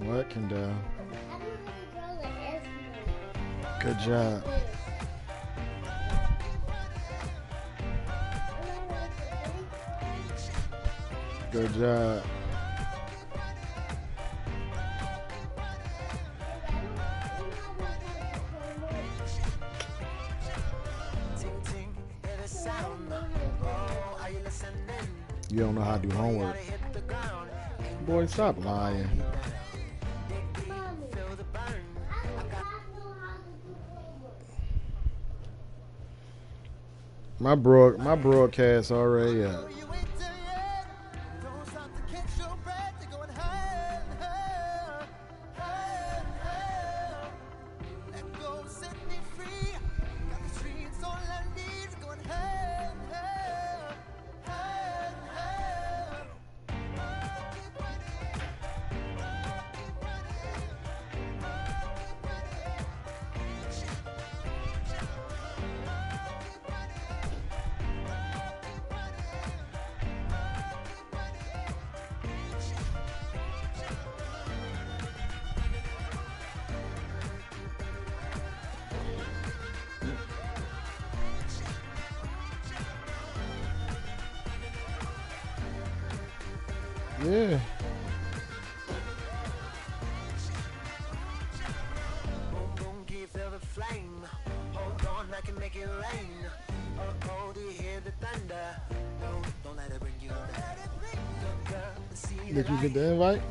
What can do? Good job. Good job. You don't know how to do homework. Boy, stop lying. My broadcast already up. Yeah. Did you get the invite?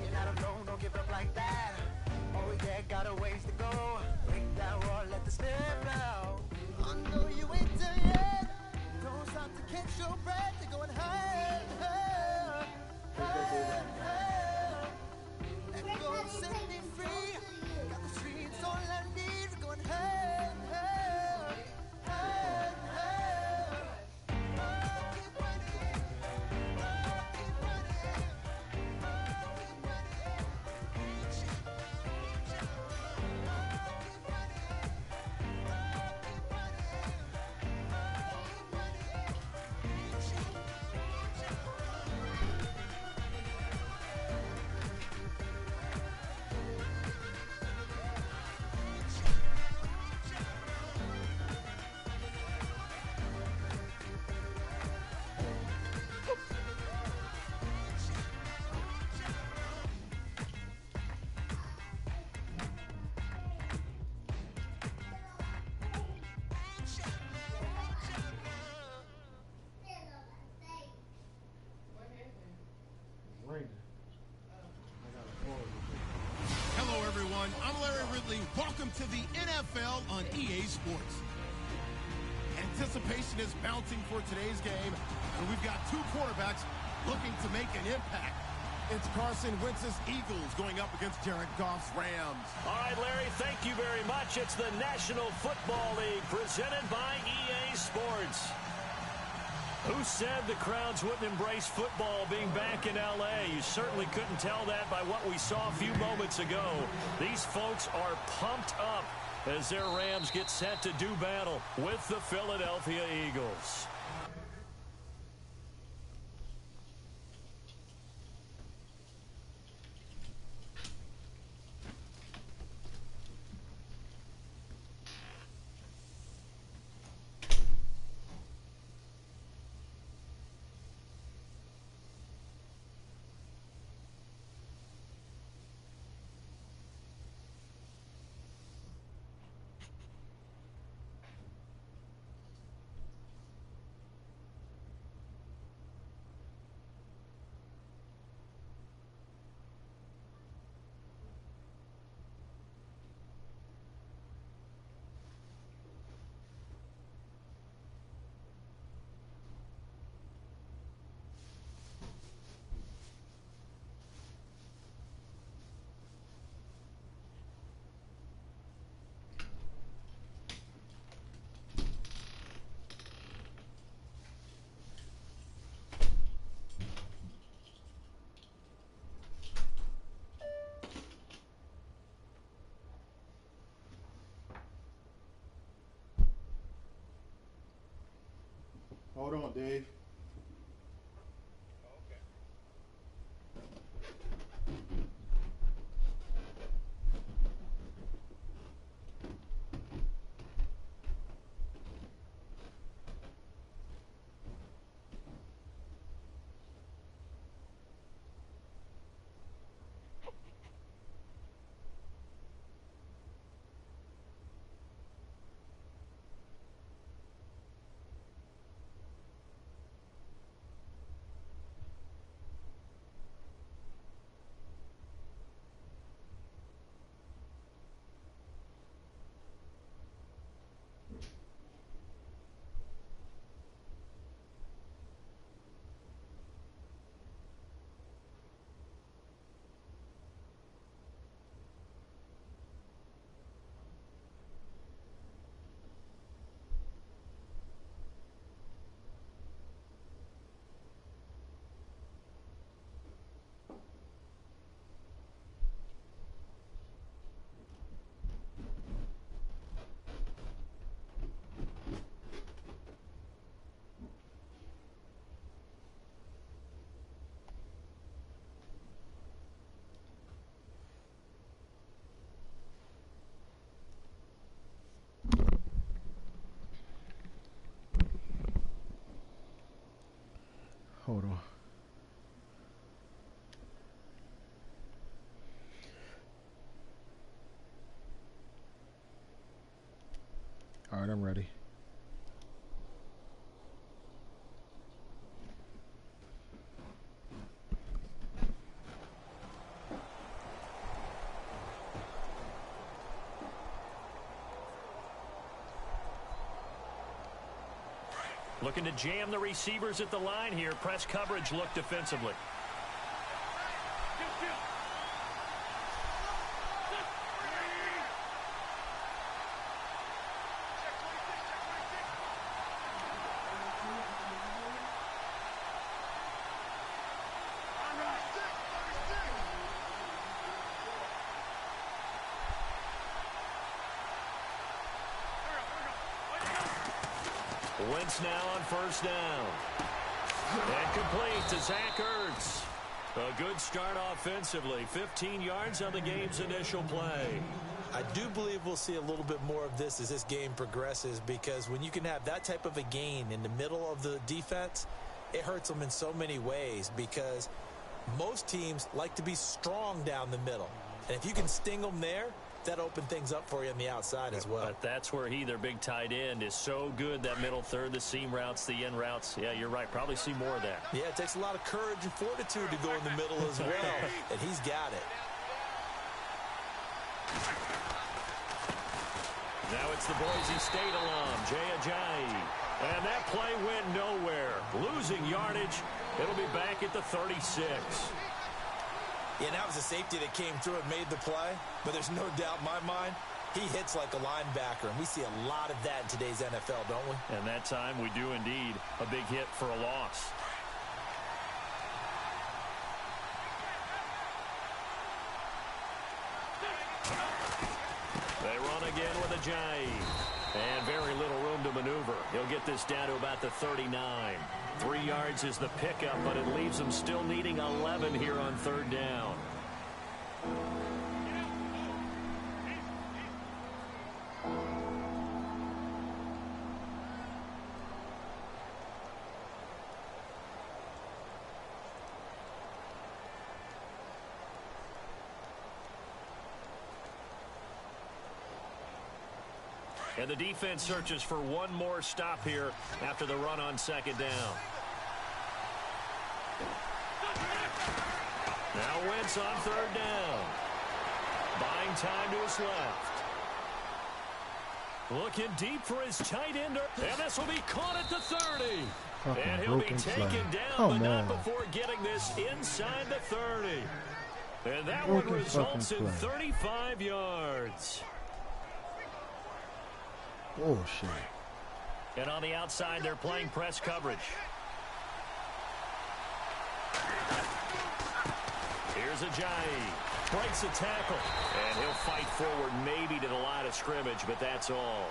Hello, everyone. I'm Larry Ridley. Welcome to the NFL on EA Sports. Anticipation is mounting for today's game, and we've got two quarterbacks looking to make an impact. It's Carson Wentz's Eagles going up against Jared Goff's Rams. All right, Larry, thank you very much. It's the National Football League presented by EA Sports. Who said the crowds wouldn't embrace football being back in L.A.? You certainly couldn't tell that by what we saw a few moments ago. These folks are pumped up as their Rams get set to do battle with the Philadelphia Eagles. Hold on, Dave. Hold on. All right, I'm ready. Looking to jam the receivers at the line here. Press coverage look defensively. Wentz now on first down. And complete to Zach Ertz. A good start offensively. 15 yards on the game's initial play. I do believe we'll see a little bit more of this as this game progresses, because when you can have that type of a gain in the middle of the defense, it hurts them in so many ways, because most teams like to be strong down the middle. And if you can sting them there, that opened things up for you on the outside as well. But that's where their big tight end, is so good. That middle third, the seam routes, the end routes. Yeah, you're right. Probably see more of that. Yeah, it takes a lot of courage and fortitude to go in the middle as well, and he's got it. Now it's the Boise State alum, Jay Ajayi. And that play went nowhere. Losing yardage. It'll be back at the 36. Yeah, that was a safety that came through and made the play. But there's no doubt in my mind, he hits like a linebacker. And we see a lot of that in today's NFL, don't we? And that time we do indeed. A big hit for a loss. They run again with Ajayi. And very little room to maneuver. He'll get this down to about the 39. 3 yards is the pickup, but it leaves them still needing 11 here on third down. And the defense searches for one more stop here after the run on second down. Now Wentz on third down. Buying time to his left. Looking deep for his tight end. And this will be caught at the 30. And he'll be taken down, but not before getting this inside the 30. And that one results in 35 yards. Oh, shit. And on the outside, they're playing press coverage. Here's Ajayi. Breaks a tackle. And he'll fight forward maybe to the line of scrimmage, but that's all.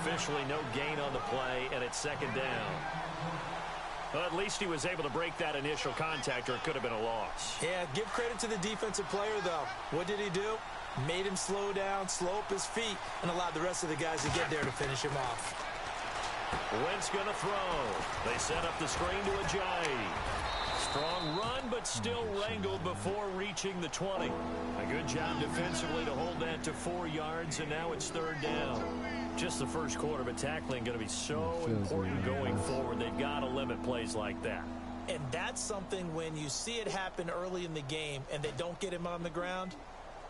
Officially no gain on the play, and it's second down. Well, at least he was able to break that initial contact, or it could have been a loss. Yeah, give credit to the defensive player, though. What did he do? Made him slow down, slow up his feet, and allowed the rest of the guys to get there to finish him off. Wentz going to throw. They set up the screen to Ajayi. Strong run, but still wrangled before reaching the 20. A good job defensively to hold that to 4 yards, and now it's third down. Just the first quarter, but tackling going to be so important going forward. They've got to limit plays like that. And that's something when you see it happen early in the game and they don't get him on the ground,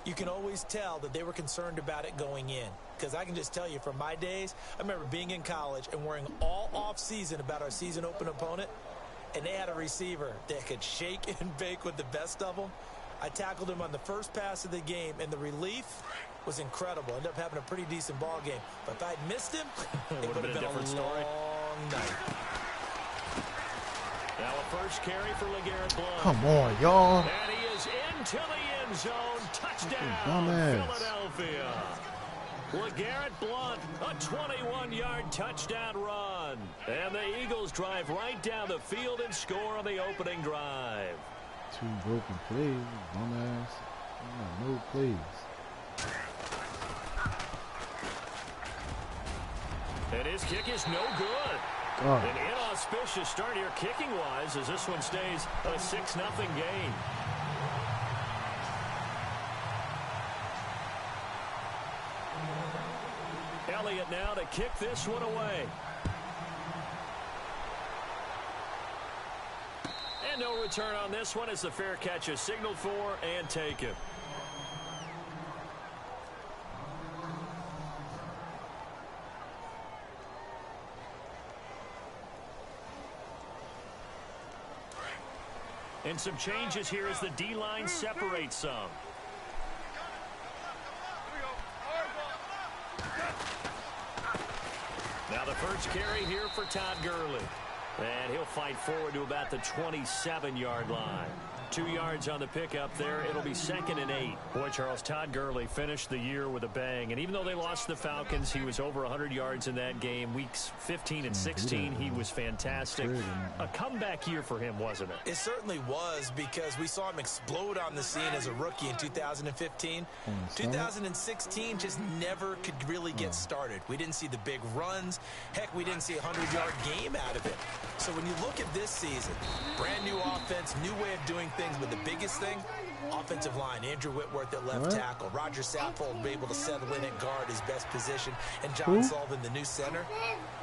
you can always tell that they were concerned about it going in. Because I can just tell you from my days, I remember being in college and worrying all off-season about our season open opponent, and they had a receiver that could shake and bake with the best of them. I tackled him on the first pass of the game, and the relief was incredible. Ended up having a pretty decent ball game. But if I'd missed him, it would have been a long night. Now a first carry for LeGarrette Blount. Come on, y'all. And he is into the end zone. Touchdown, Philadelphia. LeGarrette Blount, a 21-yard touchdown run. And the Eagles drive right down the field and score on the opening drive. 2 broken plays, dumbass. No plays. And his kick is no good. God. An auspicious start here kicking-wise as this one stays a 6-0 game. Elliott now to kick this one away. And no return on this one as the fair catch is signaled for and taken. And some changes here as the D-line separates some. Now the first carry here for Todd Gurley. And he'll fight forward to about the 27-yard line. 2 yards on the pickup there. It'll be 2nd and 8. Boy, Charles, Todd Gurley finished the year with a bang. And even though they lost the Falcons, he was over 100 yards in that game. Weeks 15 and 16, he was fantastic. A comeback year for him, wasn't it? It certainly was, because we saw him explode on the scene as a rookie in 2015. 2016 just never could really get started. We didn't see the big runs. Heck, we didn't see a 100-yard game out of it. So when you look at this season, brand new offense, new way of doing things, but the biggest thing, offensive line. Andrew Whitworth at left tackle. Roger Saffold able to settle in at guard, his best position. And John Sullivan, the new center.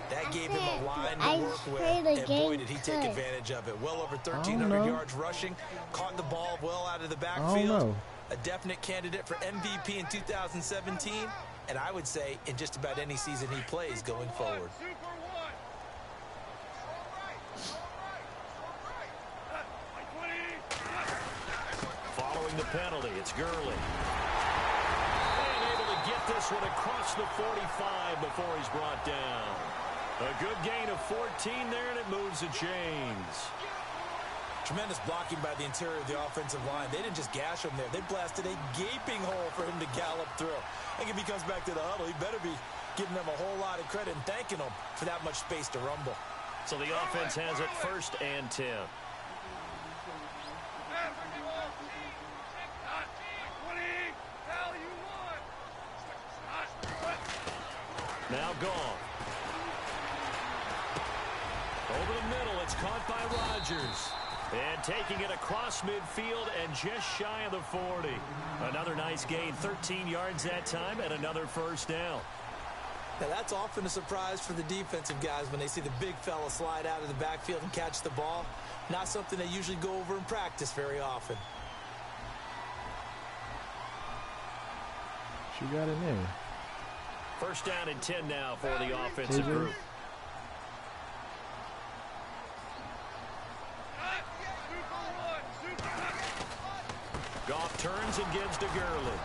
That gave him a line to work with, and boy, did he take advantage of it. Well over 1,300 yards rushing. Caught the ball well out of the backfield. A definite candidate for MVP in 2017. And I would say in just about any season he plays going forward. Following the penalty, it's Gurley. And able to get this one across the 45 before he's brought down. A good gain of 14 there, and it moves the chains. Tremendous blocking by the interior of the offensive line. They didn't just gash him there. They blasted a gaping hole for him to gallop through. I think if he comes back to the huddle, he better be giving them a whole lot of credit and thanking them for that much space to rumble. So the offense has it 1st and 10. Now gone. Over the middle, it's caught by Rodgers. And taking it across midfield and just shy of the 40. Another nice gain, 13 yards that time, and another 1st down. Now that's often a surprise for the defensive guys when they see the big fella slide out of the backfield and catch the ball. Not something they usually go over in practice very often. She got in there. 1st down and 10 now for the offensive group. Goff turns and gives to Gurley.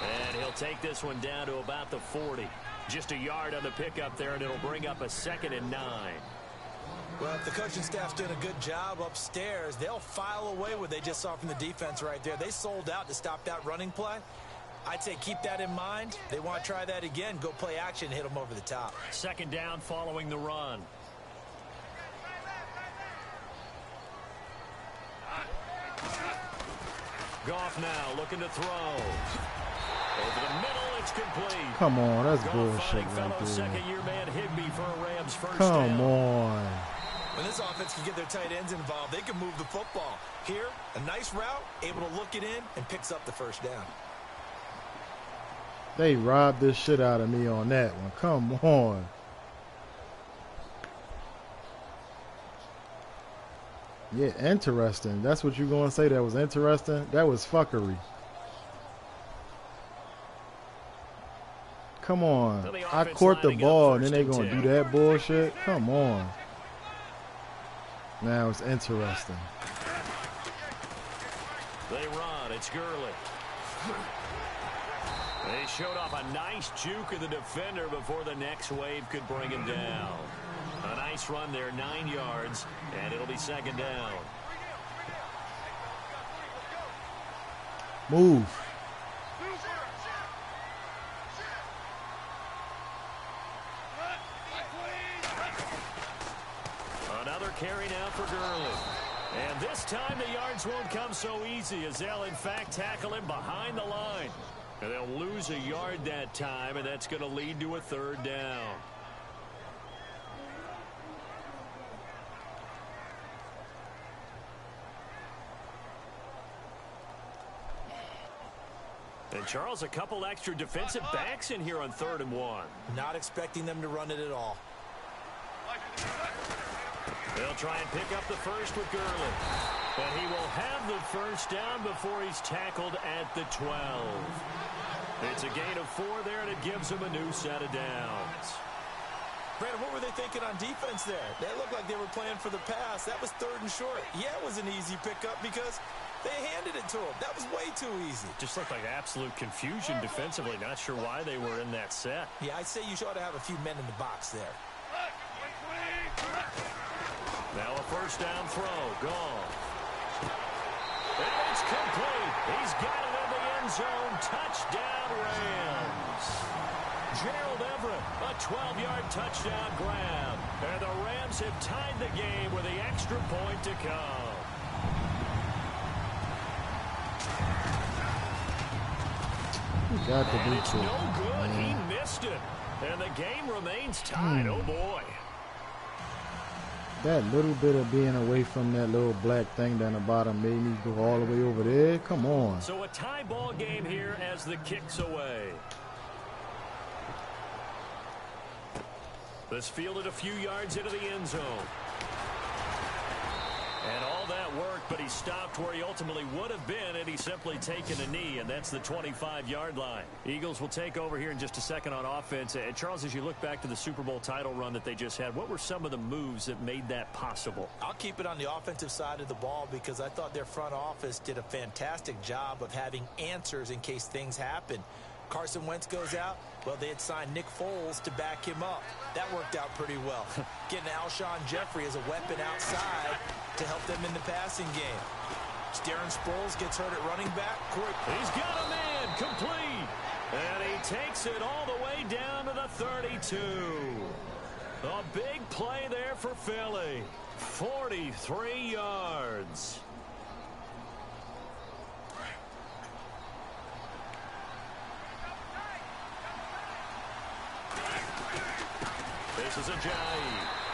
And he'll take this one down to about the 40. Just a yard on the pickup there, and it'll bring up a 2nd and 9. Well, if the coaching staff's doing a good job upstairs, they'll file away what they just saw from the defense right there. They sold out to stop that running play. I'd say keep that in mind. They want to try that again. Go play action, hit them over the top. 2nd down following the run. Goff now looking to throw. Over the middle, it's complete. Come on, that's Goff bullshit finding right fellow there. second-year man Higbee for a Rams 1st down. Come on. When this offense can get their tight ends involved, they can move the football. Here, a nice route, able to look it in, and picks up the 1st down. They robbed this shit out of me on that one. Come on. Yeah, interesting. That's what you're going to say that was interesting? That was fuckery. Come on. So I caught the ball and then they going to do that bullshit? Come on. Now it's interesting. They run. It's Gurley. They showed off a nice juke of the defender before the next wave could bring him down. A nice run there, 9 yards, and it'll be 2nd down. Move. Another carry now for Gurley. And this time the yards won't come so easy as they'll in fact tackle him behind the line. And they'll lose a yard that time, and that's going to lead to a 3rd down. And, Charles, a couple extra defensive backs in here on 3rd and 1. Not expecting them to run it at all. They'll try and pick up the first with Gurley. And he will have the first down before he's tackled at the 12. It's a gain of 4 there, and it gives him a new set of downs. Brandon, what were they thinking on defense there? They looked like they were playing for the pass. That was 3rd and short. Yeah, it was an easy pickup because they handed it to him. That was way too easy. Just looked like absolute confusion defensively. Not sure why they were in that set. Yeah, I'd say you ought to have a few men in the box there. Now a first down throw. Gone. And it's complete. He's got it in the end zone. Touchdown, Rams. Gerald Everett, a 12-yard touchdown grab. And the Rams have tied the game with the extra point to come. Got to And be it's true. no good. He missed it. And the game remains tied. Oh, boy. That little bit of being away from that little black thing down the bottom made me go all the way over there. Come on. So a tie ball game here as the kick's away. This fielded a few yards into the end zone. And all that worked, but he stopped where he ultimately would have been had he simply taken a knee, and that's the 25-yard line. Eagles will take over here in just a second on offense. And Charles, as you look back to the Super Bowl title run that they just had, what were some of the moves that made that possible? I'll keep it on the offensive side of the ball because I thought their front office did a fantastic job of having answers in case things happen. Carson Wentz goes out. Well, they had signed Nick Foles to back him up. That worked out pretty well. Getting Alshon Jeffrey as a weapon outside to help them in the passing game. Darren Sproles gets hurt at running back. He's got a man complete. And he takes it all the way down to the 32. A big play there for Philly. 43 yards. This is Ajayi.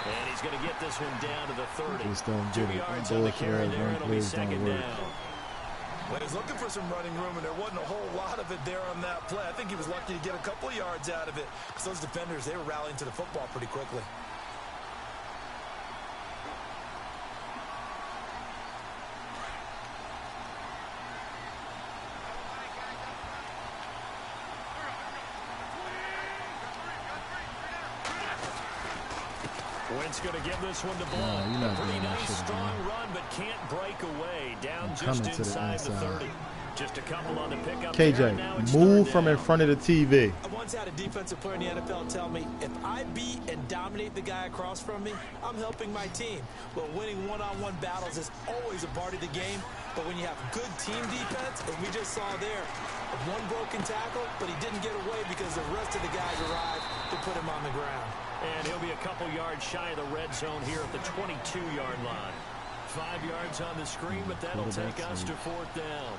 And he's going to get this one down to the 30. Just don't 2 get it. yards on the carry there, and it'll be Plays don't 2nd work. down. Well, he was looking for some running room, and there wasn't a whole lot of it there on that play. I think he was lucky to get a couple of yards out of it because those defenders, they were rallying to the football pretty quickly. Wentz going to give this one to Blount. No, you're not Pretty doing that nice, shit strong again. run, but can't break away. Down Coming just to the inside the inside. 30. Just a couple on the pickup. there, and now KJ, it's move 3rd from in down. front of the TV. I once had a defensive player in the NFL tell me, if I beat and dominate the guy across from me, I'm helping my team. Well, winning one-on-one battles is always a part of the game, but when you have good team defense, as we just saw there, one broken tackle, but he didn't get away because the rest of the guys arrived to put him on the ground. And he'll be a couple yards shy of the red zone here at the 22-yard line. 5 yards on the screen, but that'll take us to 4th down.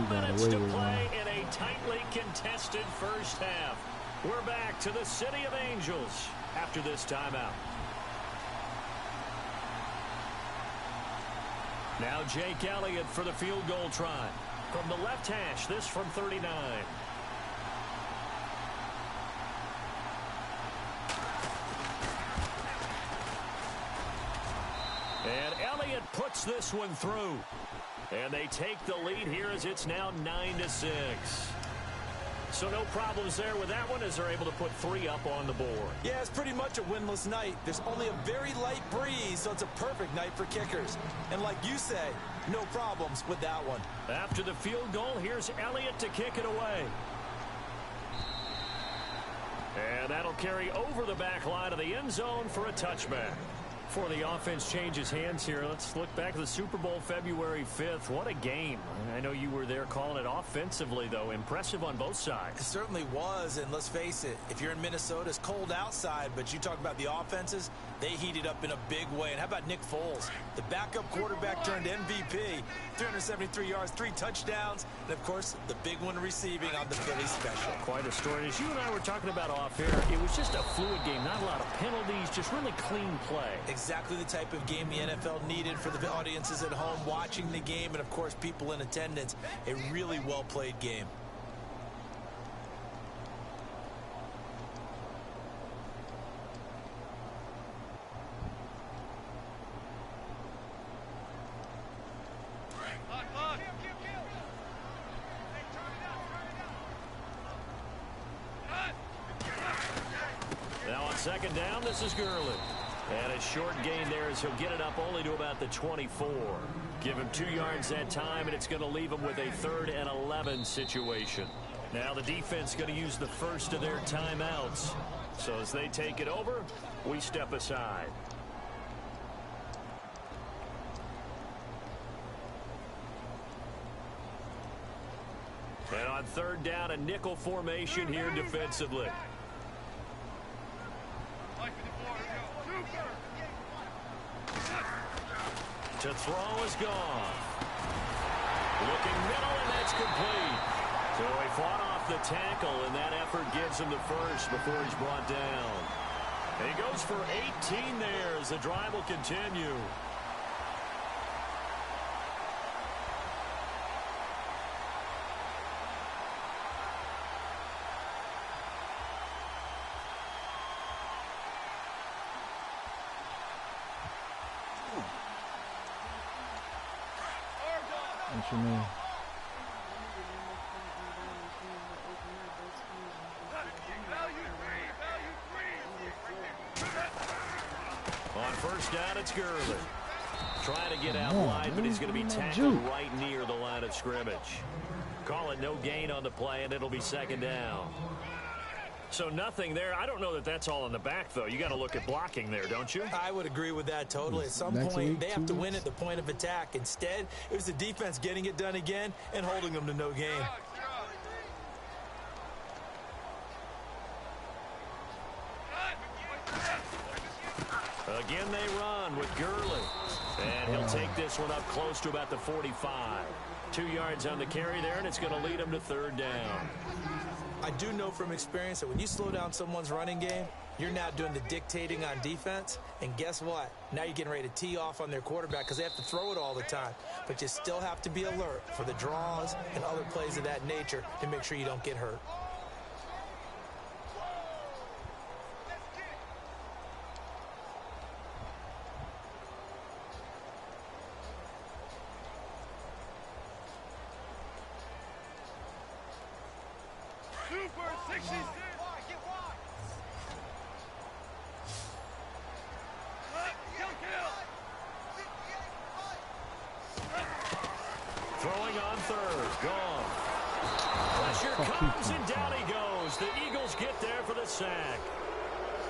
Minutes to play in a tightly contested first half. We're back to the City of Angels after this timeout. Now Jake Elliott for the field goal try. From the left hash, this from 39. And Elliott puts this one through. And they take the lead here as it's now 9-6. So no problems there with that one as they're able to put 3 up on the board. Yeah, it's pretty much a winless night. There's only a very light breeze, so it's a perfect night for kickers. And like you say, no problems with that one. After the field goal, here's Elliott to kick it away. And that'll carry over the back line of the end zone for a touchback. Before the offense changes hands here, let's look back at the Super Bowl February 5th. What a game. I know you were there calling it offensively, though. Impressive on both sides. It certainly was, and let's face it, if you're in Minnesota, it's cold outside, but you talk about the offenses, they heated up in a big way. And how about Nick Foles? The backup quarterback turned MVP, 373 yards, 3 touchdowns, and, of course, the big one receiving on the Philly special. Quite a story. As you and I were talking about off air, it was just a fluid game, not a lot of penalties, just really clean play. Exactly the type of game the NFL needed for the audiences at home watching the game and, of course, people in attendance. A really well-played game. Now on second down, this is Gurley. And a short gain there as he'll get it up only to about the 24. Give him 2 yards that time, and it's going to leave him with a 3rd and 11 situation. Now the defense going to use the first of their timeouts. So as they take it over, we step aside. And on 3rd down, a nickel formation here defensively. To throw is gone. Looking middle, and that's complete. So he fought off the tackle, and that effort gives him the first before he's brought down. And he goes for 18 there as the drive will continue. What you mean? On first down, it's Gurley. Trying to get out wide, but he's going to be tackled right near the line of scrimmage. Call it no gain on the play, and it'll be 2nd down. So nothing there. I don't know that that's all in the back, though. You got to look at blocking there, don't you? I would agree with that totally. At some point, they have to win at the point of attack. Instead, it was the defense getting it done again and holding them to no gain. Again, they run with Gurley. And he'll take this one up close to about the 45. 2 yards on the carry there, and it's going to lead him to 3rd down. I do know from experience that when you slow down someone's running game, you're now doing the dictating on defense. And guess what? Now you're getting ready to tee off on their quarterback because they have to throw it all the time. But you still have to be alert for the draws and other plays of that nature to make sure you don't get hurt. Throwing on 3rd. Gone. Pressure comes, and down he goes. The Eagles get there for the sack.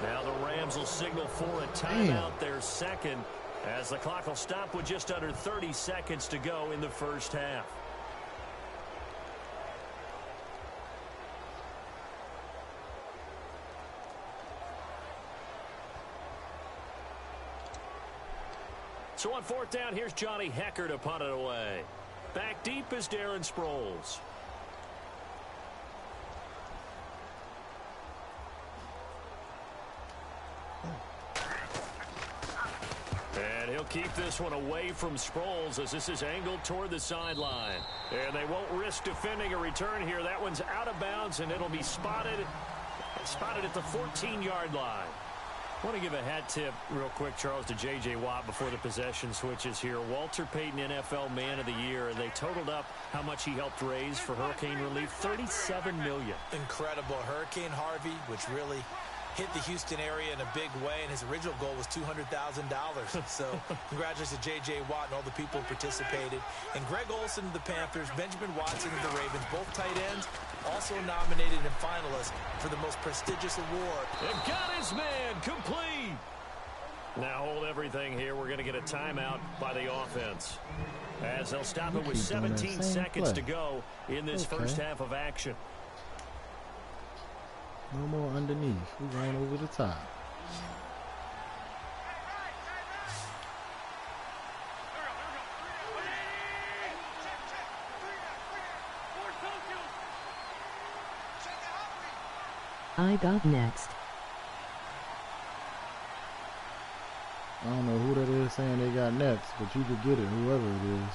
Now the Rams will signal for a timeout, their 2nd, as the clock will stop with just under 30 seconds to go in the first half. So on 4th down, here's Johnny Hecker to punt it away. Back deep is Darren Sproles. And he'll keep this one away from Sproles as this is angled toward the sideline. And they won't risk defending a return here. That one's out of bounds, and it'll be spotted at the 14-yard line. I want to give a hat tip real quick, Charles, to J.J. Watt before the possession switches here. Walter Payton, NFL Man of the Year, and they totaled up how much he helped raise for hurricane relief, $37 million. Incredible. Hurricane Harvey, which really hit the Houston area in a big way, and his original goal was $200,000. So congratulations to J.J. Watt and all the people who participated. And Greg Olsen of the Panthers, Benjamin Watson of the Ravens, both tight ends, also nominated and finalists for the most prestigious award. And got his man complete. Now hold everything here. We're going to get a timeout by the offense, as they'll stop it with 17 seconds to go in this first half of action. No more underneath. We're going over the top. I got next. I don't know who that is saying they got next, but you could get it, whoever it is.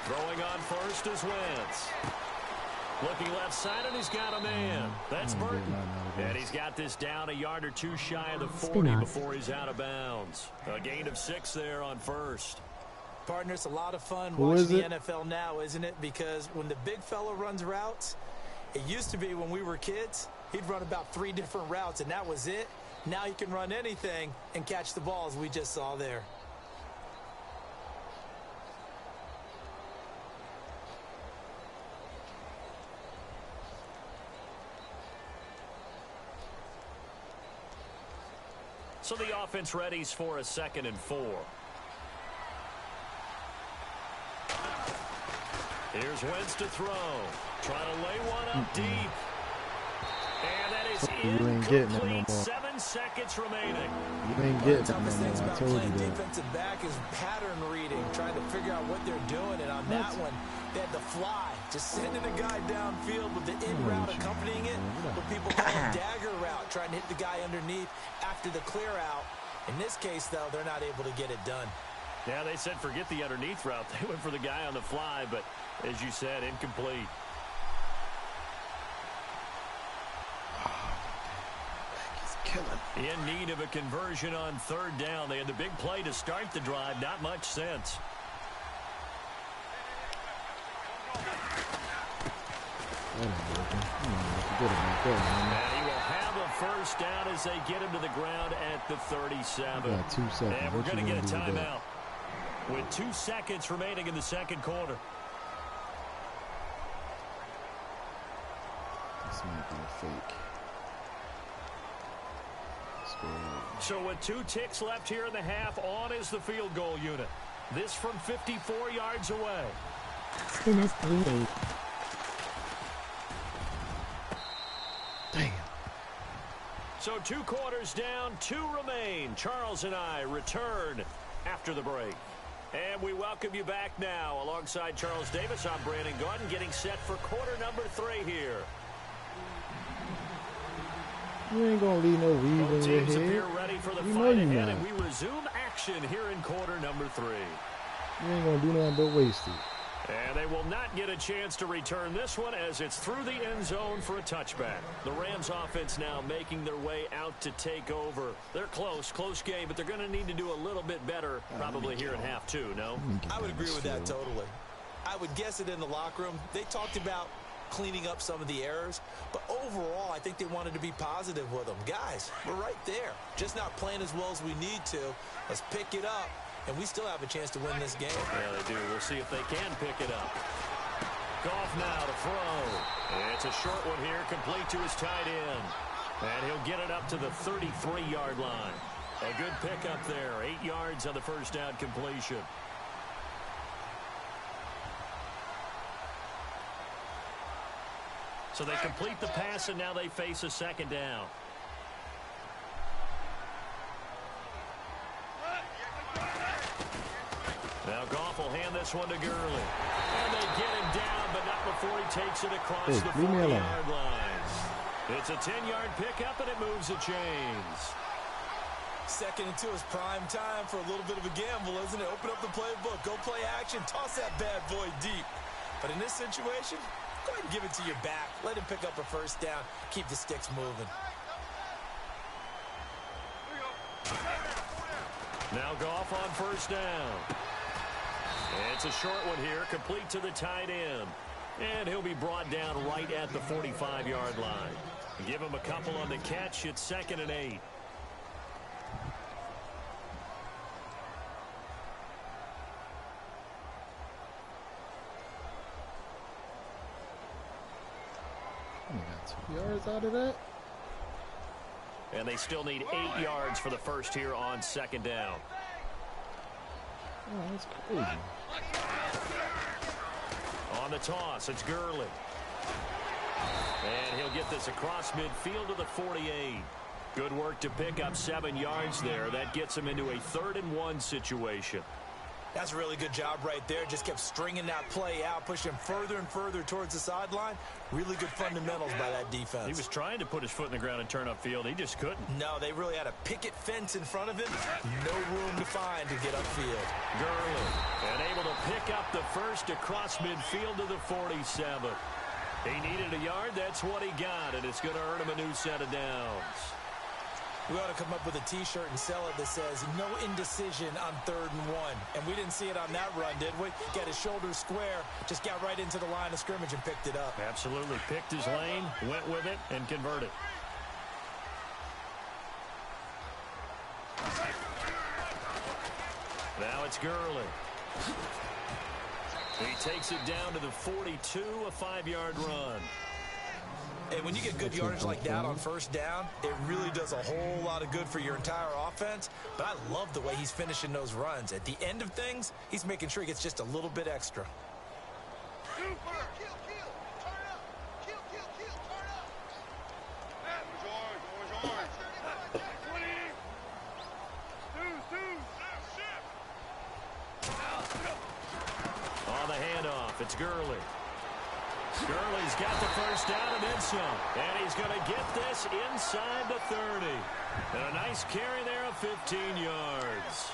Throwing on first is Wentz. Looking left side, and he's got a man. That's Burton. And he's got this down a yard or two shy of the 40 before he's out of bounds. A gain of 6 there on first. Partner, it's a lot of fun watching the NFL now, isn't it? Because when the big fella runs routes, it used to be when we were kids, he'd run about 3 different routes, and that was it. Now he can run anything and catch the ball, as we just saw there. So the offense readies for a 2nd and 4. Here's Wentz to throw. Trying to lay one up deep. And that is incomplete. 7 seconds remaining. You ain't getting it no more. I told you that. Defensive back is pattern reading, trying to figure out what they're doing. And on that one, they had the fly. Just sending a guy downfield with the in route accompanying it. What people call a dagger route, trying to hit the guy underneath after the clear out. In this case, though, they're not able to get it done. Yeah, they said forget the underneath route. They went for the guy on the fly, but as you said, incomplete. In need of a conversion on 3rd down. They had the big play to start the drive. Not much sense. And he will have a first down as they get him to the ground at the 37. Got 2 seconds. And we're going to get a timeout with 2 seconds remaining in the 2nd quarter. This might be a fake. So with 2 ticks left here in the half, on is the field goal unit. This from 54 yards away. Spin is 3-8. Damn. So 2 quarters down, 2 remain. Charles and I return after the break. And we welcome you back now. Alongside Charles Davis, I'm Brandon Gordon, getting set for quarter number 3 here. You ain't gonna leave no weave in your head. Appear ready for the fight ahead, and we resume action here in quarter number 3. You ain't gonna do nothing but waste it. And they will not get a chance to return this one as it's through the end zone for a touchback. The Rams offense now making their way out to take over. They're close game, but they're going to need to do a little bit better probably here in half 2, no? I would agree with that totally. I would guess it in the locker room. They talked about cleaning up some of the errors, but overall I think they wanted to be positive with them. Guys, we're right there, just not playing as well as we need to. Let's pick it up, and we still have a chance to win this game. Yeah, they do. We'll see if they can pick it up. Goff now to throw. It's a short one here, complete to his tight end, and he'll get it up to the 33-yard line. A good pickup there, 8 yards on the first down completion. So they complete the pass, and now they face a 2nd down. Now Goff will hand this one to Gurley. And they get him down, but not before he takes it across the 40-yard line. It's a 10-yard pickup, and it moves the chains. 2nd and 2 is prime time for a little bit of a gamble, isn't it? Open up the playbook, go play action, toss that bad boy deep. But in this situation, go ahead and give it to your back. Let him pick up a first down. Keep the sticks moving. Now Goff on first down. It's a short one here, complete to the tight end. And he'll be brought down right at the 45-yard line. Give him a couple on the catch. It's 2nd and 8. yards out of that. And they still need 8 yards for the first here on second down. Oh, that's crazy. On the toss, it's Gurley. And he'll get this across midfield to the 48. Good work to pick up 7 yards there. That gets him into a 3rd and 1 situation. That's a really good job right there. Just kept stringing that play out, pushing him further and further towards the sideline. Really good fundamentals by that defense. He was trying to put his foot in the ground and turn upfield. He just couldn't. No, they really had a picket fence in front of him. No room to find to get upfield. Gurley, and able to pick up the first across midfield to the 47. He needed a yard. That's what he got, and it's going to earn him a new set of downs. We ought to come up with a T-shirt and sell it that says, no indecision on 3rd and 1. And we didn't see it on that run, did we? Got his shoulders square, just got right into the line of scrimmage and picked it up. Absolutely. Picked his lane, went with it, and converted. Now it's Gurley. He takes it down to the 42, a 5-yard run. And when you get good yardage like that on first down, it really does a whole lot of good for your entire offense. But I love the way he's finishing those runs. At the end of things, he's making sure he gets just a little bit extra. On the handoff, it's Gurley. Gurley's got the first down and then some. And he's going to get this inside the 30. And a nice carry there of 15 yards.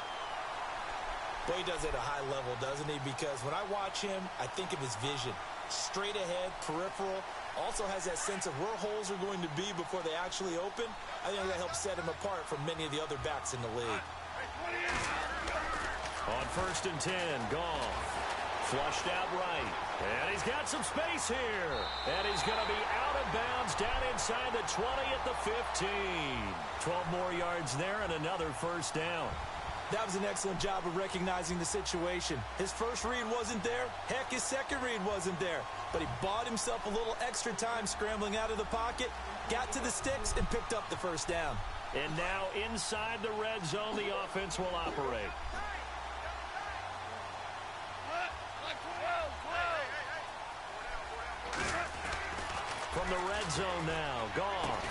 Boy, he does it at a high level, doesn't he? Because when I watch him, I think of his vision. Straight ahead, peripheral. Also has that sense of where holes are going to be before they actually open. I think that helps set him apart from many of the other backs in the league. On 1st and 10, Goff. Flushed out right. And he's got some space here. And he's going to be out of bounds down inside the 20 at the 15. 12 more yards there and another first down. That was an excellent job of recognizing the situation. His first read wasn't there. Heck, his second read wasn't there. But he bought himself a little extra time scrambling out of the pocket, got to the sticks, and picked up the first down. And now inside the red zone, the offense will operate. From the red zone now, Goff.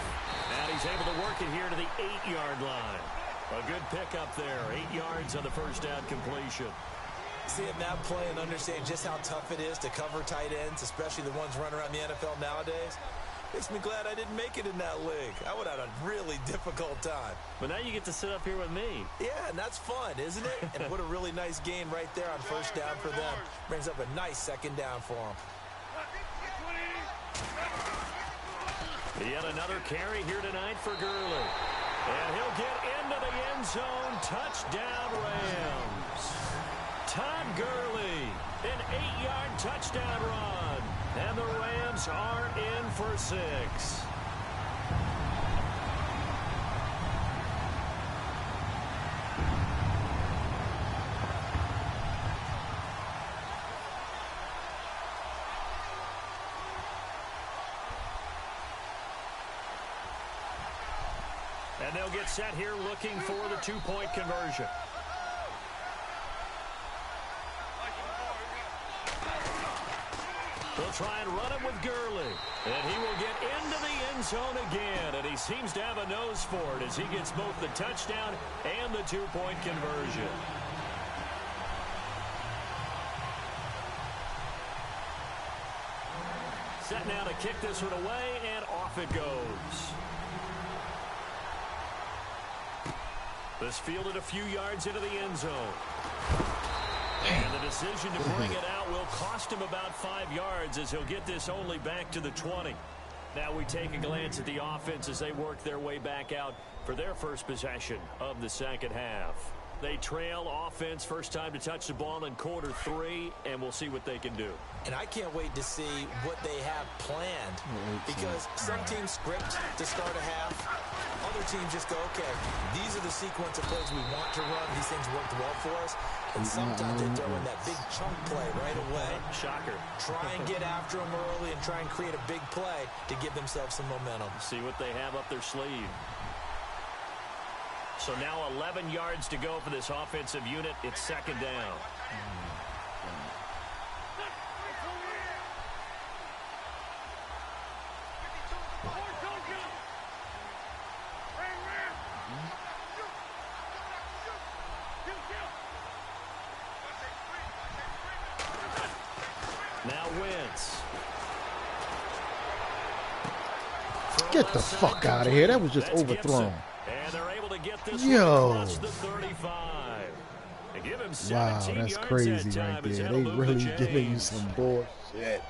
And he's able to work it here to the 8-yard line. A good pickup there, 8 yards on the first down completion. Seeing that play and understanding just how tough it is to cover tight ends, especially the ones running around the NFL nowadays, makes me glad I didn't make it in that league. I would have had a really difficult time. But now you get to sit up here with me. Yeah, and that's fun, isn't it? And what a really nice gain right there on first down for them. Brings up a nice second down for them. Yet another carry here tonight for Gurley. And he'll get into the end zone. Touchdown, Rams. Todd Gurley, an 8-yard touchdown run. And the Rams are in for 6. And they'll get set here looking for the 2-point conversion. They'll try and run him with Gurley. And he will get into the end zone again. And he seems to have a nose for it as he gets both the touchdown and the 2-point conversion. Set now to kick this one away, and off it goes. This fielded a few yards into the end zone. And the decision to bring it out will cost him about 5 yards as he'll get this only back to the 20. Now we take a glance at the offense as they work their way back out for their first possession of the second half. They trail offense, first time to touch the ball in quarter 3, and we'll see what they can do. And I can't wait to see what they have planned, because some teams script to start a half. Other teams just go, okay, these are the sequence of plays we want to run. These things worked well for us. And sometimes they throw in that big chunk play right away. Shocker. Try and get after them early and try and create a big play to give themselves some momentum. See what they have up their sleeve. So now 11 yards to go for this offensive unit. It's second down. Now Wentz. Get the fuck out of here. That was just overthrown. And they're able to get this Yo. across the 35. They give him 17 Wow, that's yards crazy that time right as there. that'll They move really the giving you chains. some bullshit.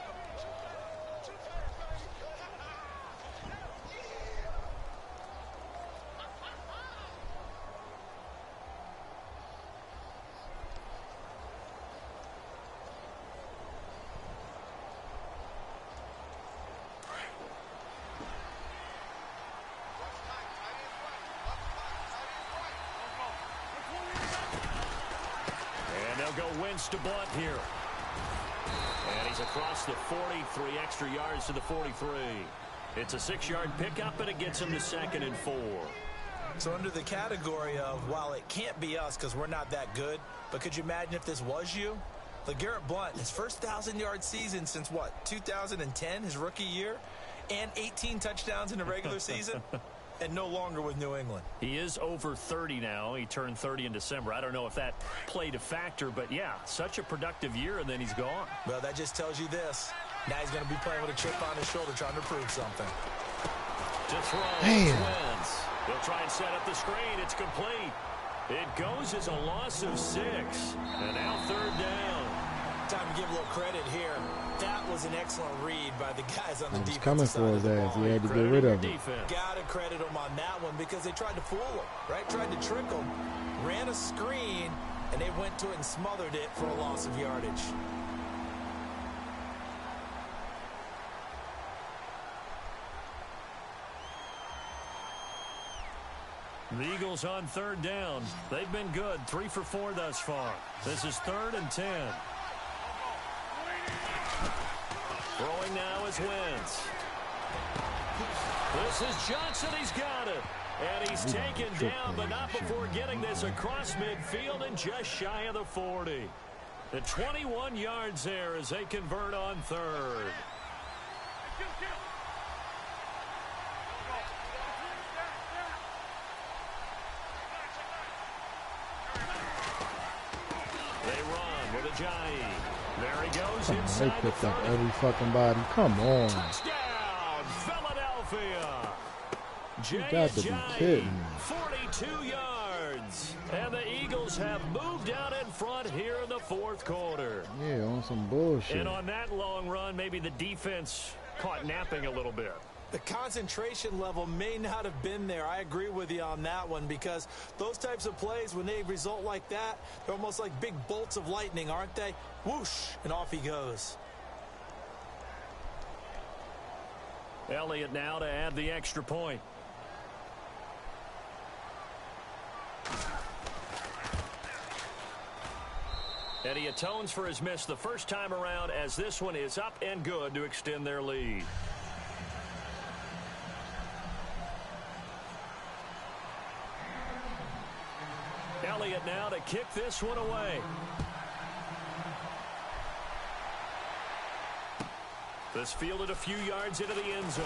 And they'll go Wentz to Blunt here. And he's across the 43 extra yards to the 43. It's a 6-yard pickup, and it gets him to 2nd and 4. So under the category of, while it can't be us because we're not that good, but could you imagine if this was you? LeGarrette Blount, his first 1,000-yard season since, what, 2010, his rookie year? And 18 touchdowns in the regular season? And no longer with New England. He is over 30 now. He turned 30 in December. I don't know if that played a factor, but yeah, such a productive year, and then he's gone. Well, that just tells you this. Now he's going to be playing with a chip on his shoulder trying to prove something. To throw, Damn. Wentz. He'll try and set up the screen. It's complete. It goes as a loss of 6. And now 3rd down. Time to give a little credit here. That was an excellent read by the guys on the He was defensive coming side for of his the ass. ball. He had to get Credit rid your of it. defense. Gotta credit him on that one because they tried to fool him, right? Tried to trick him, ran a screen, and they went to it and smothered it for a loss of yardage. The Eagles on 3rd down. They've been good. 3 for 4 thus far. This is 3rd and 10. Throwing now is Wentz. This is Johnson. He's got it. And he's taken down, but not before getting this across midfield and just shy of the 40. The 21 yards there as they convert on 3rd. They run with Ajayi. There he goes Come on, they inside the picked up 30. every fucking body. Come on. Touchdown, Philadelphia. You got to be kidding. 42 yards. And the Eagles have moved out in front here in the 4th quarter. Yeah, on some bullshit. And on that long run, maybe the defense caught napping a little bit. The concentration level may not have been there. I agree with you on that one because those types of plays, when they result like that, they're almost like big bolts of lightning, aren't they? Whoosh, and off he goes. Elliott now to add the extra point. And he atones for his miss the first time around as this one is up and good to extend their lead. Elliott now to kick this one away. This fielded a few yards into the end zone.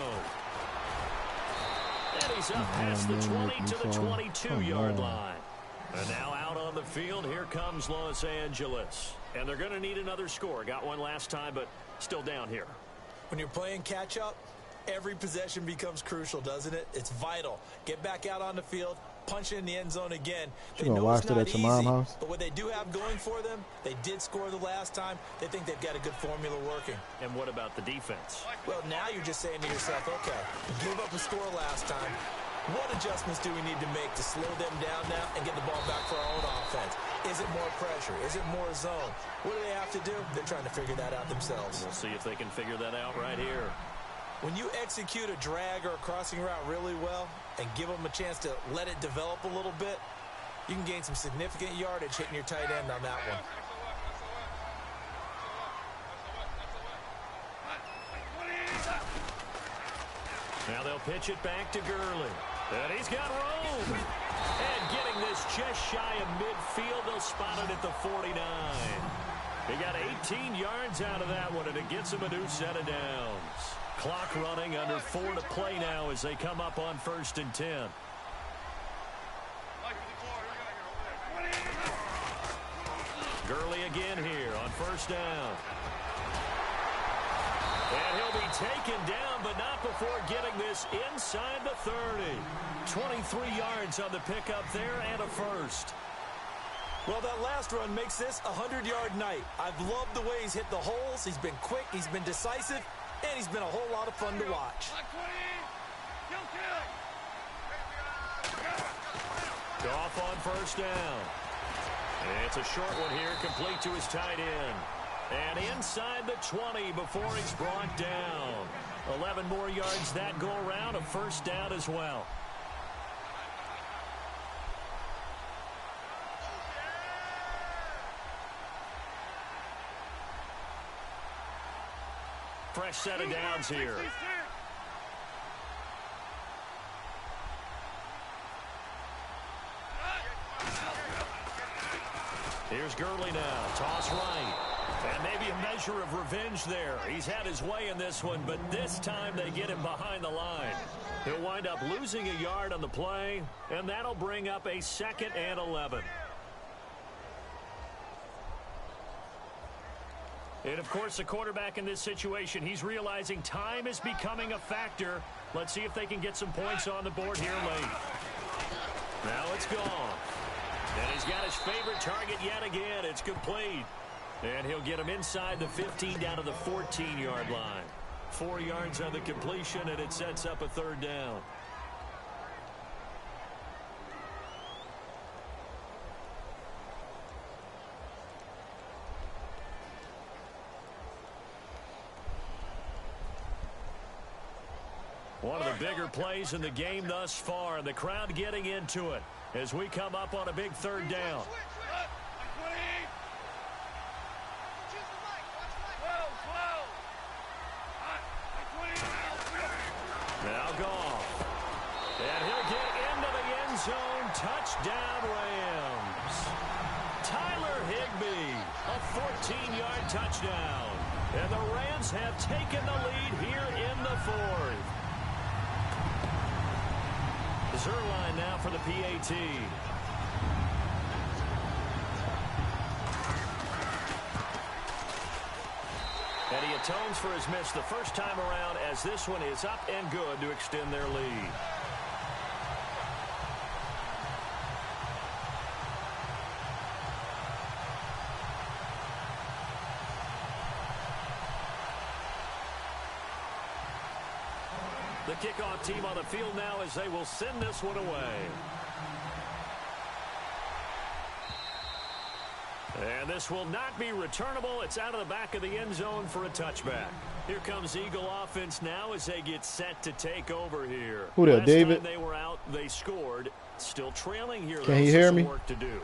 And he's up past the 20 to the 22-yard line. And now out on the field, here comes Los Angeles. And they're going to need another score. Got one last time, but still down here. When you're playing catch-up, every possession becomes crucial, doesn't it? It's vital. Get back out on the field, punch it in the end zone again. They You gonna know watch it's that not at your mom's easy, house? but what they do have going for them, they did score the last time. They think they've got a good formula working. And what about the defense? Well, now you're just saying to yourself, okay, gave up a score last time. What adjustments do we need to make to slow them down now and get the ball back for our own offense? Is it more pressure? Is it more zone? What do they have to do? They're trying to figure that out themselves. We'll see if they can figure that out right here. When you execute a drag or a crossing route really well and give them a chance to let it develop a little bit, you can gain some significant yardage hitting your tight end on that one. Now they'll pitch it back to Gurley. And he's got room. And getting this just shy of midfield, they'll spot it at the 49. He got 18 yards out of that one, and it gets him a new set of downs. Clock running, under 4 to play now as they come up on 1st and 10. Gurley again here on 1st down. And he'll be taken down, but not before getting this inside the 30. 23 yards on the pickup there and a first. Well, that last run makes this a 100-yard night. I've loved the way he's hit the holes. He's been quick, he's been decisive, and he's been a whole lot of fun to watch. Goff on 1st down. And it's a short one here, complete to his tight end. And inside the 20 before he's brought down. 11 more yards that go around, a 1st down as well. Fresh set of downs here. Here's Gurley now. Toss right. And maybe a measure of revenge there. He's had his way in this one, but this time they get him behind the line. He'll wind up losing a yard on the play, and that'll bring up a 2nd and 11. And, of course, the quarterback in this situation, he's realizing time is becoming a factor. Let's see if they can get some points on the board here late. Now it's gone. And he's got his favorite target yet again. It's complete. And he'll get him inside the 15 down to the 14-yard line. 4 yards on the completion, and it sets up a 3rd down. One of the bigger plays in the game thus far, and the crowd getting into it as we come up on a big 3rd down. Now Goff. And he'll get into the end zone. Touchdown, Rams. Tyler Higbee, a 14-yard touchdown. And the Rams have taken the lead here in the 4th. Zerline now for the PAT. And he atones for his miss the first time around, as this one is up and good to extend their lead. The kickoff team on the field now as they will send this one away. And this will not be returnable. It's out of the back of the end zone for a touchback. Here comes Eagle offense now as they get set to take over here. Who that, Last David? time they were out, they scored. Still trailing here. Can he hear me? Work to do.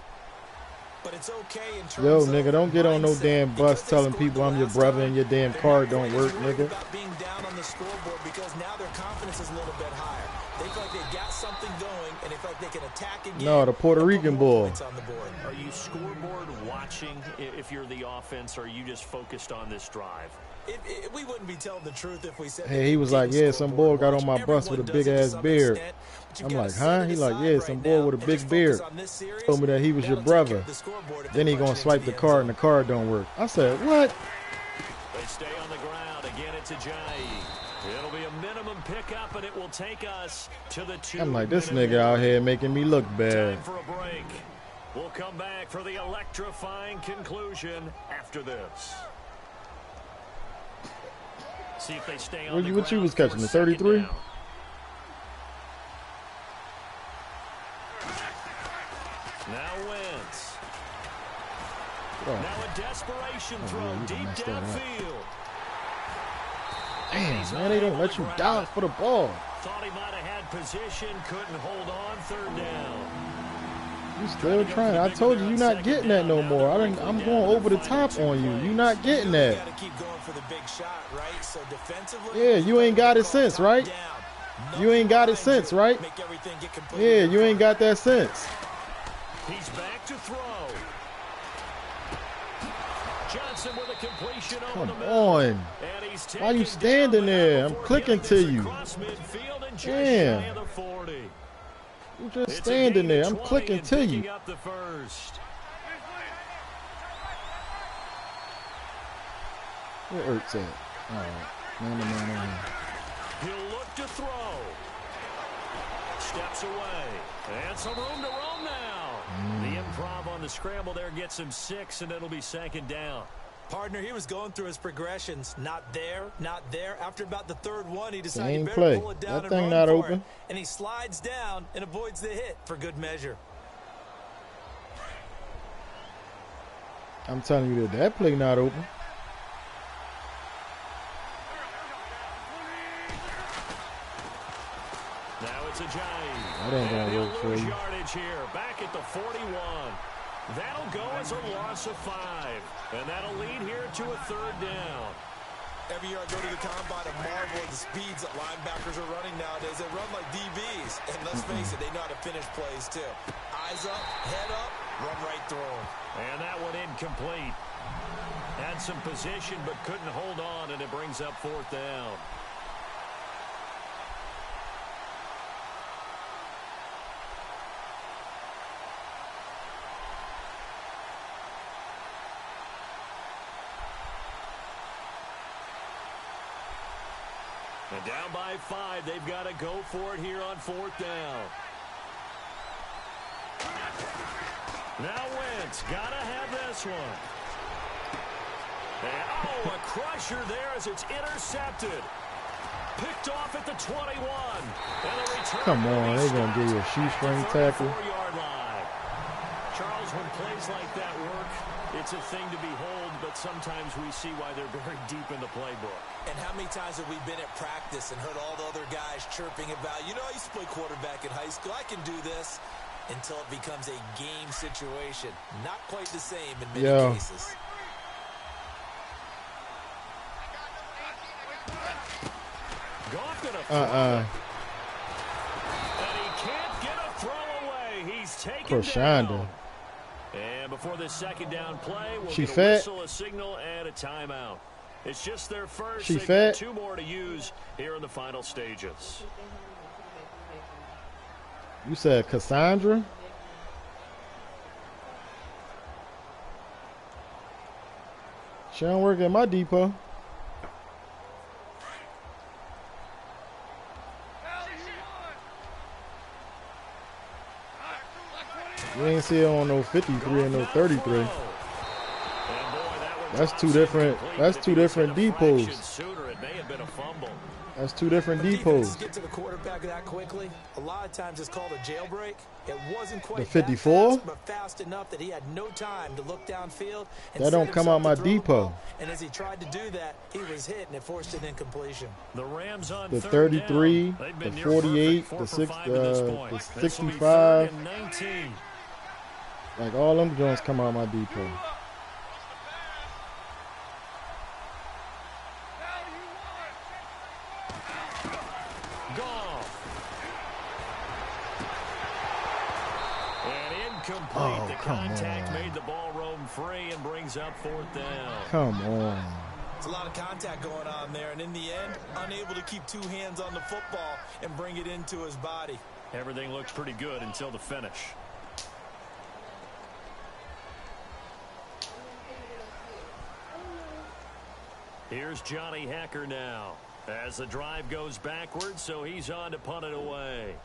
But it's okay in terms Yo, of nigga, don't get on no mindset, damn bus because telling they scored people the I'm your last brother time. and your damn They're car not don't worried work, nigga. about being down on the scoreboard, because now their confidence is a little bit higher. They feel like they've got something going, and they feel like they can attack again. No, the Puerto and put Rican more boy. points on the board. Are you scoreboard watching if you're the offense, or are you just focused on this drive? We wouldn't be telling the truth if we said. Hey, he was like, yeah, some boy got on my bus with a big-ass beard. I'm like, huh? He like, yeah, some boy with a big beard. Told me that he was your brother. Then he gonna swipe the card and the card don't work. I said, what? They stay on the ground. Again, it's Ajayi. It'll be a minimum pickup, and it will take us to the 2. I'm like, this nigga out here making me look bad. Time for a break. We'll come back for the electrifying conclusion after this. See if they stay on the What you ground was catching, for the 33? second down. Now Wentz. Oh. Now a desperation throw yeah, you deep messed that up. downfield. Damn, man, they don't let you dive for the ball. Thought he might have had position, couldn't hold on. Third down. You still trying. I told you you're not getting that no more. I'm going over the top on you. You're not getting that. Yeah, you ain't got it since, right? You ain't got it since, right? Yeah, you ain't got that sense. He's back to throw. Johnson with a completion over the middle. Come on. Why you standing there? I'm clicking to you. Damn. You just standing there. I'm clicking to you. Where Ertz at? All right. Man. He'll look to throw. Steps away. And some room to roam now. The improv on the scramble there gets him 6, and it'll be second down. Partner, he was going through his progressions. Not there, not there. After about the third one, he decided Same he better play. pull it down That and thing run not for open. it. And he slides down and avoids the hit for good measure. I'm telling you that play not open. Now it's a Giant. That ain't gonna work for you. Yardage here, back at the 41. That'll go as a loss of 5. And that'll lead here to a third down. Every year I go to the combine and marvel at the speeds that linebackers are running nowadays. They run like DBs. And let's face it, they know how to finish plays too. Eyes up, head up, run right through them. And that one incomplete. Had some position but couldn't hold on, and it brings up fourth down. And down by 5, they've got to go for it here on fourth down. Now Wentz, got to have this one. And, oh, a crusher there as it's intercepted. Picked off at the 21. And a return. Come on, they're going to give you a shoestring tackle. Charles, when plays like that work, it's a thing to behold, but sometimes we see why they're very deep in the playbook. And how many times have we been at practice and heard all the other guys chirping about, you know, I used to play quarterback in high school, I can do this, until it becomes a game situation. Not quite the same in many cases. Goff gonna throw. And he can't get a throw away. He's taken down. And before this second down play, we'll get a whistle, a signal, and a timeout. It's just their first. They've got 2 more to use here in the final stages. You said Cassandra? She don't work at my depot. You ain't see it on no 53 and no 33. That's two different depots. That's 2 different depots. Get to the quarterback that quickly. A lot of times it's called a jailbreak. It wasn't quite the 54, fast, but fast enough that he had no time to look downfield. That don't come out my depot. And as he tried to do that, he was hit and it forced an incompletion. The Rams on the 33, the 48, the 65. Like all them joints come out my depot. Complete. The contact made the ball roam free and brings up fourth down. Come on. It's a lot of contact going on there, and in the end, unable to keep 2 hands on the football and bring it into his body. Everything looked pretty good until the finish. Here's Johnny Hacker now as the drive goes backwards, so he's on to punt it away.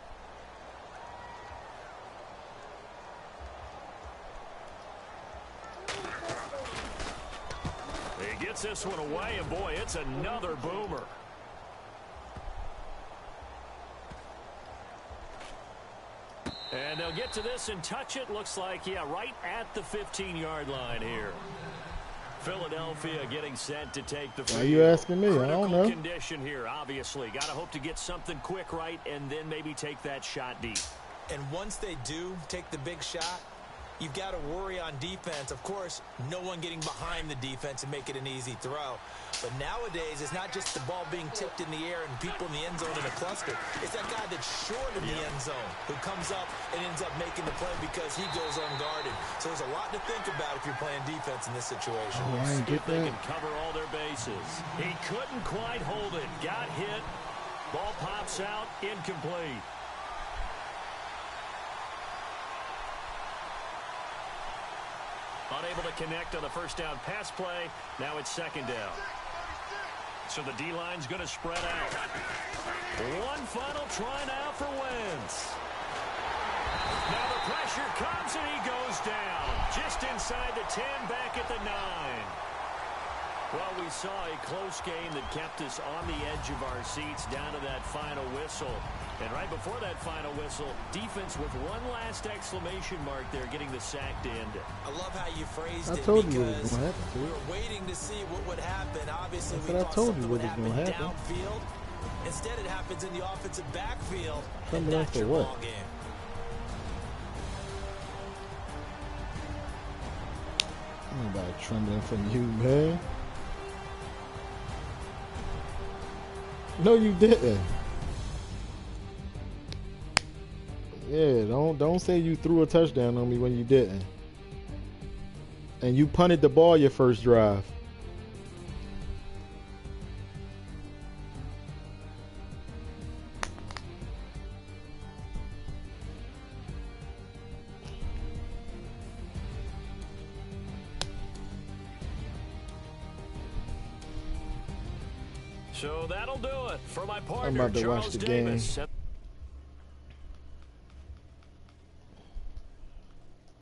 He gets this one away, and boy, it's another boomer. And they'll get to this and touch it. Looks like, yeah, right at the 15-yard line here. Philadelphia getting set to take the Why are you asking me? I don't know. Condition here, obviously. Got to hope to get something quick right and then maybe take that shot deep. And once they do take the big shot, you've got to worry on defense. Of course, no one getting behind the defense and make it an easy throw. But nowadays, it's not just the ball being tipped in the air and people in the end zone in a cluster. It's that guy that's short of the end zone who comes up and ends up making the play because he goes unguarded. So there's a lot to think about if you're playing defense in this situation. Oh, I didn't get They that. can cover all their bases. He couldn't quite hold it. Got hit. Ball pops out. Incomplete. Unable to connect on the first down pass play. Now it's second down. So the D-line's going to spread out. One final try now for Wentz. Now the pressure comes and he goes down. Just inside the 10, back at the 9. Well, we saw a close game that kept us on the edge of our seats down to that final whistle. And right before that final whistle, defense with one last exclamation mark there, getting the sack to end it. I love how you phrased I it told you what was because going to happen. we were waiting to see what would happen. Obviously, we I thought told you something what would was gonna happen happen. downfield. Instead, it happens in the offensive backfield. Coming And up that's for your what? ball game. Nobody trembling from you, man. No, you didn't. Yeah, don't say you threw a touchdown on me when you didn't. And you punted the ball your first drive. So that'll do it for my I'm partner, about to watch Charles the game. Davis.